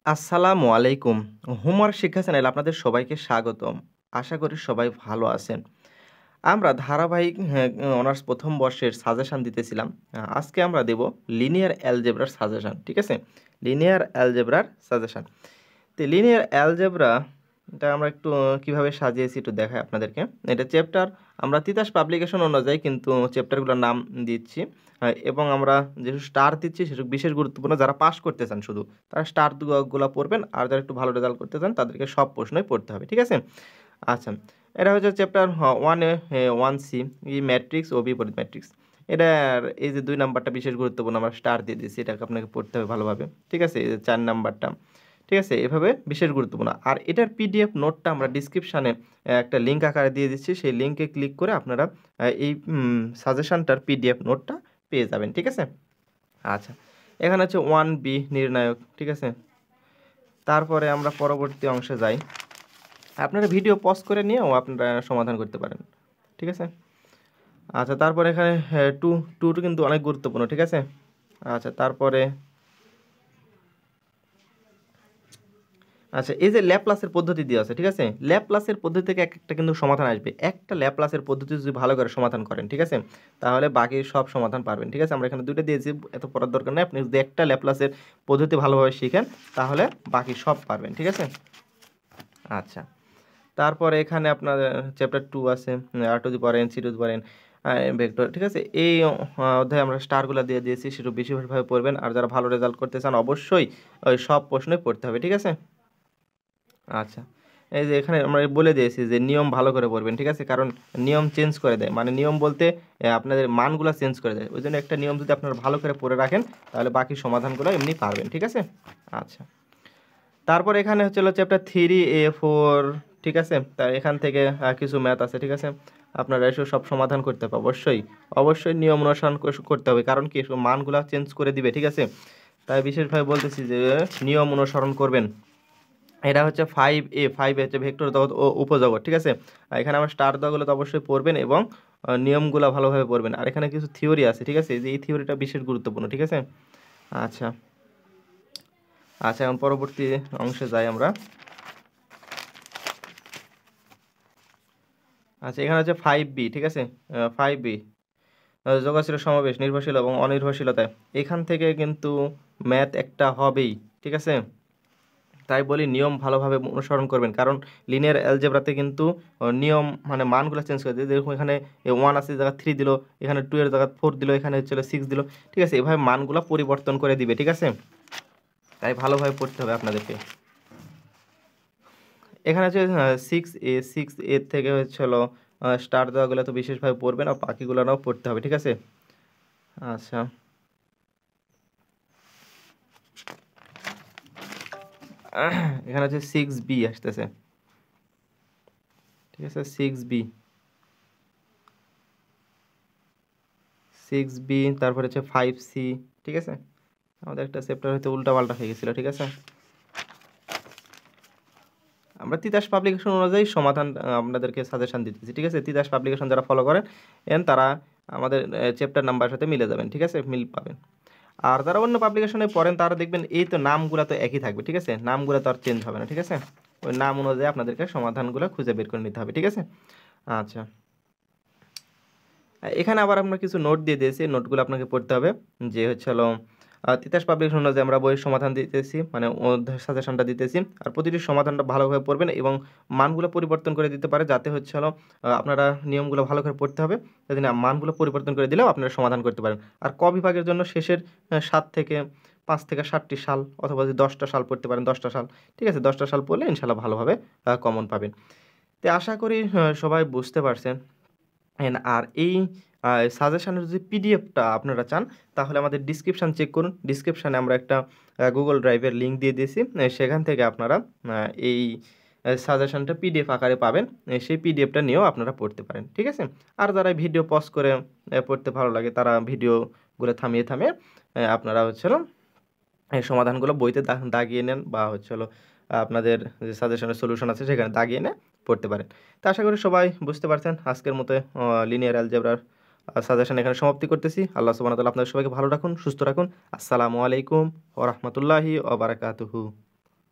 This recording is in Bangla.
আসসালামু আলাইকুম। হোমওয়ার্ক শিক্ষা চ্যানেলে আপনাদের সবাইকে স্বাগতম। আশা করি সবাই ভালো আছেন। আমরা ধারাবাহিক অনার্স ১ম বর্ষের সাজেশন দিতেছিলাম। আজকে আমরা দেব লিনিয়ার অ্যালজেব্রার সাজেশন। ঠিক আছে? লিনিয়ার অ্যালজেব্রার সাজেশন। তো লিনিয়ার অ্যালজেব্রা এটা আমরা একটু কিভাবে সাজিয়েছি একটু দেখাই আপনাদেরকে। এটা চ্যাপ্টার আমরা তিতাস পাবলিকেশন অনুযায়ী কিন্তু চ্যাপ্টারগুলোর নাম দিচ্ছি। এবং আমরা যেসব স্টার দিচ্ছি সেসব বিশেষ গুরুত্বপূর্ণ যারা পাস করতে চান শুধু তারা স্টার গুলা পড়বেন, আর যারা একটু ভালো রেজাল্ট করতে চান তাদেরকে সব প্রশ্নই পড়তে হবে। ঠিক আছে? আচ্ছা, এটা হচ্ছে চ্যাপ্টার 1 এ 1C ই ম্যাট্রিক্স ও বিপরীত ম্যাট্রিক্স। এটার এই যে 2 নাম্বারটা বিশেষ গুরুত্বপূর্ণ আমরা স্টার দিয়ে দিয়েছি। এটাকে আপনাকে পড়তে হবে ভালোভাবে। ঠিক আছে? এই যে 4 নাম্বারটা। ঠিক আছে? এভাবে বিশেষ গুরুত্বপূর্ণ। আর এটার পিডিএফ নোটটা আমরা ডেসক্রিপশনে একটা লিঙ্ক আকারে দিয়ে দিচ্ছি। সেই লিঙ্কে ক্লিক করে আপনারা এই সাজেশনটার পিডিএফ নোটটা পেয়ে যাবেন। ঠিক আছে? আচ্ছা। এখানে হচ্ছে 1B নির্ণায়ক। ঠিক আছে? তারপরে আমরা পরবর্তী অংশে যাই। আপনারা ভিডিও পজ করে নিয়েও আপনারা সমাধান করতে পারেন। ঠিক আছে? আচ্ছা, তারপরে এখানে 2 কিন্তু অনেক গুরুত্বপূর্ণ। ঠিক আছে? আচ্ছা, তারপরে আচ্ছা, এই যে ল্যাপ্লাসের পদ্ধতি দেওয়া আছে। ঠিক আছে? ল্যাপ্লাসের পদ্ধতি থেকে একটা কিন্তু সমাধান আসবে। একটা ল্যাপ্লাসের পদ্ধতি যদি ভালো করে সমাধান করেন, ঠিক আছে? তাহলে বাকি সব সমাধান পারবেন। ঠিক আছে? আমরা এখানে 2 টা দিয়েছি, এত পড়ার দরকার নেই। আপনি যদি একটা ল্যাপ্লাসের পদ্ধতি ভালোভাবে শিখেন তাহলে বাকি সব পারবেন। ঠিক আছে? আচ্ছা। তারপরে এখানে আপনার চ্যাপ্টার 2 আছে, r to the power n, c to the power n vector. ঠিক আছে? এই অধ্যায়ে আমরা স্টারগুলা দিয়ে দিয়েছি, সেটা বেশিরভাগভাবে পড়বেন। আর যারা ভালো রেজাল্ট করতে চান অবশ্যই ওই সব প্রশ্নই পড়তে হবে। ঠিক আছে? আচ্ছা। এই যে এখানে আমরা বলে দিয়েছি যে নিয়ম ভালো করে পড়বেন। ঠিক আছে? কারণ নিয়ম চেঞ্জ করে দেয়। মানে নিয়ম বলতে আপনাদের মানগুলা চেঞ্জ করে দেয়। ওইজন্য একটা নিয়ম যদি আপনারা ভালো করে পড়ে রাখেন তাহলে বাকি সমাধানগুলো এমনি পারবেন। ঠিক আছে? আচ্ছা। তারপর এখানে হচ্ছে হলো চ্যাপ্টার 3A4। ঠিক আছে? তা এখান থেকে কিছু ম্যাথ আছে। ঠিক আছে? আপনারা এসব সব সমাধান করতে হবে অবশ্যই নিয়ম অনুসরণ করতে হবে। কারণ কি এসব মানগুলা চেঞ্জ করে দিবে। ঠিক আছে? তাই বিশেষভাবে বলতেছি যে নিয়ম অনুসরণ করবেন। এটা হচ্ছে 5A হচ্ছে ভেক্টর জগৎ ও উপজগৎ। ঠিক আছে? আর এখানে আমার স্টার দেওয়াগুলো তো অবশ্যই পড়বেন এবং নিয়মগুলো ভালোভাবে পড়বেন। আর এখানে কিছু থিওরি আছে। ঠিক আছে? যে এই থিওরিটা বিশেষ গুরুত্বপূর্ণ। ঠিক আছে? আচ্ছা। আচ্ছা, এখন পরবর্তী অংশে যাই আমরা। আচ্ছা, এখানে হচ্ছে 5B। ঠিক আছে? 5B যোগাশ্র সমাবেশ নির্ভরশীল এবং অনির্ভরশীলতায়। এখান থেকে কিন্তু ম্যাথ একটা হবেই। ঠিক আছে? তাই বলি নিয়ম ভালোভাবে অনুসরণ করবেন। কারণ লিনিয়ার অ্যালজেব্রাতে কিন্তু নিয়ম মানে মানগুলো চেঞ্জ করে দেয়। দেখুন এখানে 1 আছে জায়গায় 3 দিল, এখানে 2 এর জায়গায় 4 দিল, এখানে হচ্ছে 6 দিল। ঠিক আছে? এভাবে মানগুলো পরিবর্তন করে দিবে। ঠিক আছে? তাই ভালোভাবে পড়তে হবে আপনাদেরকে। এখানে হচ্ছে 6A থেকে হচ্ছে হলো স্টার দেওয়াগুলো তো বিশেষভাবে পড়বেন, আর বাকিগুলোও পড়তে হবে। ঠিক আছে? আচ্ছা। এখানে হচ্ছে 6B আসতেছে। ঠিক আছে? 6B তারপরে হচ্ছে 5C। ঠিক আছে? আমাদের একটা চ্যাপ্টার হয়তো উল্টাপাল্টা হয়ে গেছিল। ঠিক আছে? আমরা তিতাস পাবলিকেশন অনুযায়ী সমাধান আপনাদেরকে সাজেশন দিতেছি। ঠিক আছে? তিতাস পাবলিকেশন যারা ফলো করেন তারা আমাদের চ্যাপ্টার নাম্বারের সাথে মিলে যাবেন। ঠিক আছে? মিল পাবেন। আর যারা অন্য পাবলিকেশনে পড়েন তারা দেখবেন এই তো নামগুলো তো একই থাকবে। ঠিক আছে? নামগুলো তো আর চেঞ্জ হবে না। ঠিক আছে? ওই নাম অনুযায়ী আপনাদেরকে সমাধানগুলো খুঁজে বের করে নিতে হবে। ঠিক আছে? আচ্ছা। এখানে আবার আমরা কিছু নোট দিয়ে দিয়েছি। নোটগুলো আপনাকে পড়তে হবে। যে হচ্ছে হলো তিতাস পাবলিকেশন অনুযায়ী আমরা বইয়ের সমাধান দিতেছি, মানে অধ্যায়ের সাজেশনটা দিতেছি। আর প্রতিটি সমাধানটা ভালোভাবে পড়বেন এবং মানগুলো পরিবর্তন করে দিতে পারে, যাতে হচ্ছে হলো আপনারা নিয়মগুলো ভালো করে পড়তে হবে। যদি না মানগুলো পরিবর্তন করে দিলেও আপনারা সমাধান করতে পারেন। আর ক বিভাগের জন্য শেষের 5 থেকে 7টি সাল, অথবা যদি 10টা সাল পড়তে পারেন 10টা সাল। ঠিক আছে? 10টা সাল পড়লে ইনশাআল্লাহ ভালোভাবে কমন পাবেন। তো আশা করি সবাই বুঝতে পারছেন। আর এই সাজেশনের যদি পিডিএফটা আপনারা চান তাহলে আমাদের ডিসক্রিপশান চেক করুন। ডিসক্রিপশানে আমরা একটা গুগল ড্রাইভের লিঙ্ক দিয়ে দিয়েছি। সেখান থেকে আপনারা এই সাজেশনটা পিডিএফ আকারে পাবেন। সেই পিডিএফটা নিয়েও আপনারা পড়তে পারেন। ঠিক আছে? আর যারা ভিডিও পজ করে পড়তে ভালো লাগে তারা ভিডিওগুলো থামিয়ে আপনারা হচ্ছে হলো এই সমাধানগুলো বইতে দাগিয়ে নেন, বা হচ্ছে হলো আপনাদের যে সাজেশনের সলিউশন আছে সেখানে দাগিয়ে এনে পড়তে পারেন। তো আশা করি সবাই বুঝতে পারছেন। আজকের মতো লিনিয়ার অ্যালজেব্রার সাজেশন এখানে সমাপ্তি করতেছি। আল্লাহ সুবহানাহু ওয়া তাআলা আপনাদের সবাইকে ভালো রাখুন, সুস্থ রাখুন। আসসালামু আলাইকুম ওয়া রাহমাতুল্লাহি ওয়া বারাকাতুহু।